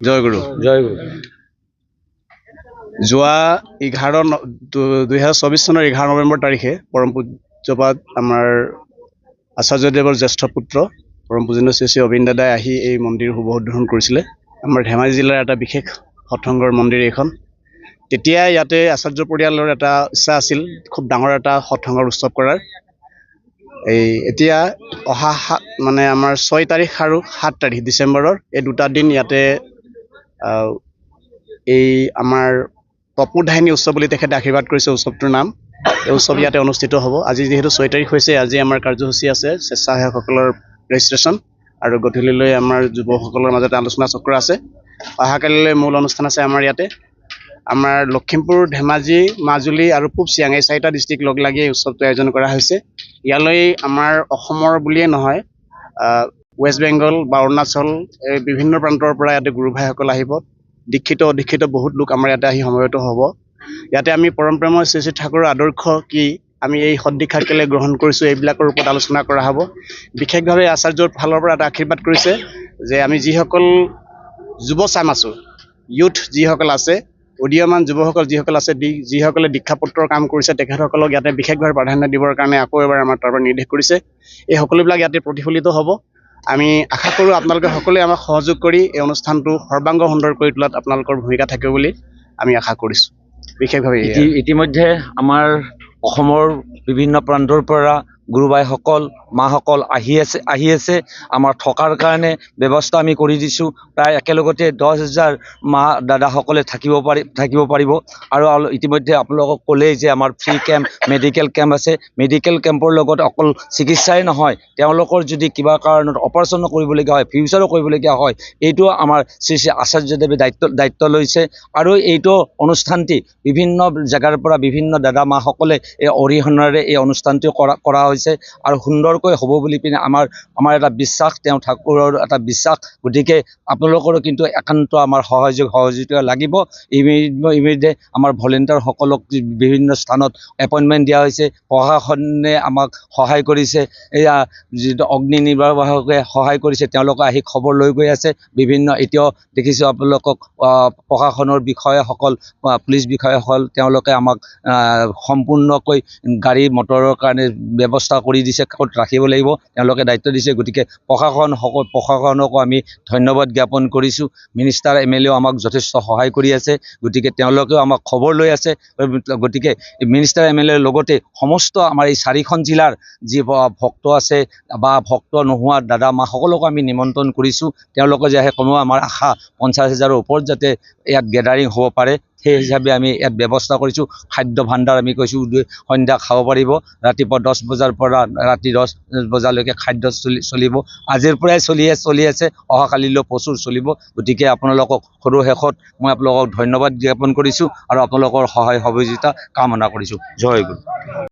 জয় গুৰু। জয় গুৰু। যোৱা 2024 চনৰ 11 নৱেম্বৰ তাৰিখে পৰম পূজ্যপাত আমাৰ আচাৰ্যদেৱৰ জ্যেষ্ঠ পুত্ৰ পৰম পূজনীয় শ্ৰী শ্ৰী অবিন দাদাই আহি এই মন্দিৰ শুভ উদ্বোধন কৰিছিলে। আমাৰ ধেমাজি জিলাৰ এটা বিশেষ সৎসংগৰ মন্দিৰ এইখন। তেতিয়া ইয়াতে আচাৰ্য পৰিয়ালৰ এটা ইচ্ছা আছিল খুব ডাঙৰ এটা সৎসংগৰ উৎসৱ কৰাৰ। এতিয়া অহা মানে আমাৰ 6 তাৰিখ আৰু 7 তাৰিখ ডিচেম্বৰৰ এই দুটা দিন ইয়াতে এই আমাৰ তপোধাইনী উৎসৱ বুলি তেখেতে আশীৰ্বাদ কৰিছে উৎসৱটোৰ নাম। এই উৎসৱ ইয়াতে অনুষ্ঠিত হ'ব। আজি যিহেতু 6 তাৰিখ হৈছে, আজি আমাৰ কাৰ্যসূচী আছে স্বেচ্ছাসেৱকসকলৰ ৰেজিষ্ট্ৰেশ্যন আৰু গধূলিলৈ আমাৰ যুৱকসকলৰ মাজতে আলোচনা চক্ৰ আছে। অহাকালিলৈ মূল অনুষ্ঠান আছে আমাৰ ইয়াতে। আমাৰ লখিমপুৰ, ধেমাজি, মাজুলী আৰু পূব চিয়াং এই 4টা ডিষ্ট্ৰিক্ট লগ লাগি এই উৎসৱটো আয়োজন কৰা হৈছে। ইয়ালৈ আমাৰ অসমৰ বুলিয়ে নহয় ৱেষ্ট বেংগল বা অৰুণাচল এই বিভিন্ন প্ৰান্তৰ পৰা ইয়াতে গুৰু ভাইসকল আহিব। দীক্ষিত অদীক্ষিত বহুত লোক আমাৰ ইয়াতে আহি সমবেত হ'ব। ইয়াতে আমি পৰম প্ৰেমৰ শ্ৰী শ্ৰী ঠাকুৰৰ আদৰ্শ কি, আমি এই সদ্দীক্ষা কেলে গ্ৰহণ কৰিছোঁ, এইবিলাকৰ ওপৰত আলোচনা কৰা হ'ব। বিশেষভাৱে আচাৰ্যৰ ফালৰ পৰা এটা আশীৰ্বাদ কৰিছে যে আমি যিসকল যুৱচাম আছোঁ, ইউথ যিসকল আছে, উদীয়মান যুৱকসকল যিসকল আছে, যিসকলে দীক্ষাপত্ৰৰ কাম কৰিছে, তেখেতসকলক ইয়াতে বিশেষভাৱে প্ৰাধান্য দিবৰ কাৰণে আকৌ এবাৰ আমাৰ তাৰ পৰা নিৰ্দেশ কৰিছে। এই সকলোবিলাক ইয়াতে প্ৰতিফলিত হ'ব। আমি আশা কৰোঁ আপোনালোকে সকলোৱে আমাক সহযোগ কৰি এই অনুষ্ঠানটো সৰ্বাংগ সুন্দৰ কৰি তোলাত আপোনালোকৰ ভূমিকা থাকে বুলি আমি আশা কৰিছোঁ। বিশেষভাৱে ইতিমধ্যে আমাৰ অসমৰ বিভিন্ন প্ৰান্তৰ পৰা গুৰুবাইসকল মাসকল আহি আছে। আমাৰ থকাৰ কাৰণে ব্যৱস্থা আমি কৰি দিছোঁ। প্ৰায় একেলগতে 10,000 মা দাদাসকলে থাকিব পাৰিব। আৰু ইতিমধ্যে আপোনালোকক ক'লেই যে আমাৰ ফ্ৰী কেম্প, মেডিকেল কেম্প আছে। মেডিকেল কেম্পৰ লগত অকল চিকিৎসাই নহয়, তেওঁলোকৰ যদি কিবা কাৰণত অপাৰেশ্যনো কৰিবলগীয়া হয়, ফিউচাৰো কৰিবলগীয়া হয়, এইটো আমাৰ শ্ৰী শ্ৰী আচাৰ্যদেৱে দায়িত্ব লৈছে। আৰু এইটো অনুষ্ঠানটি বিভিন্ন জেগাৰ পৰা বিভিন্ন দাদা মাসকলে এই অৰিহণাৰে এই অনুষ্ঠানটি কৰা হৈছে আৰু সুন্দৰকৈ হ'ব বুলি পিনে আমাৰ এটা বিশ্বাস, তেওঁ ঠাকুৰৰ এটা বিশ্বাস। গতিকে আপোনালোকৰো কিন্তু একান্ত আমাৰ সহযোগিতা লাগিব। ইমিডিয়েটলি আমাৰ ভলেণ্টিয়াৰসকলক বিভিন্ন স্থানত এপইণ্টমেণ্ট দিয়া হৈছে। প্ৰশাসনে আমাক সহায় কৰিছে। এয়া যিটো অগ্নি নিৰ্বাহকে সহায় কৰিছে, তেওঁলোকে আহি খবৰ লৈ গৈ আছে। বিভিন্ন এতিয়াও দেখিছোঁ আপোনালোকক প্ৰশাসনৰ বিষয়াসকল, পুলিচ বিষয়াসকল, তেওঁলোকে আমাক সম্পূৰ্ণকৈ গাড়ী মটৰৰ কাৰণে ব্যৱস্থা কৰি দিছে, ক'ত ৰাখিব লাগিব তেওঁলোকে দায়িত্ব দিছে। গতিকে প্ৰশাসনকো আমি ধন্যবাদ জ্ঞাপন কৰিছোঁ। মিনিষ্টাৰ MLA আমাক যথেষ্ট সহায় কৰি আছে। গতিকে তেওঁলোকেও আমাক খবৰ লৈ আছে। গতিকে মিনিষ্টাৰ MLA লগতে সমস্ত আমাৰ এই 4খন জিলাৰ যি ভক্ত আছে বা ভক্ত নোহোৱা দাদা মাসকলকো আমি নিমন্ত্ৰণ কৰিছোঁ। তেওঁলোকে যে আহে, কমেও আমাৰ আশা 50,000ৰ ওপৰত যাতে ইয়াত গেডাৰিং হ'ব পাৰে, সেই হিচাপে আমি ইয়াত ব্যৱস্থা কৰিছোঁ। খাদ্য ভাণ্ডাৰ আমি কৈছোঁ সন্ধ্যা খাব পাৰিব। ৰাতিপুৱা 10 বজাৰ পৰা ৰাতি 10 বজালৈকে খাদ্য চলিব। আজিৰ পৰাই চলি আছে, অহাকালিলৈ প্ৰচুৰ চলিব। গতিকে আপোনালোকক শেষত মই আপোনালোকক ধন্যবাদ জ্ঞাপন কৰিছোঁ আৰু আপোনালোকৰ সহায় সহযোগিতা কামনা কৰিছোঁ। জয় গুৰু।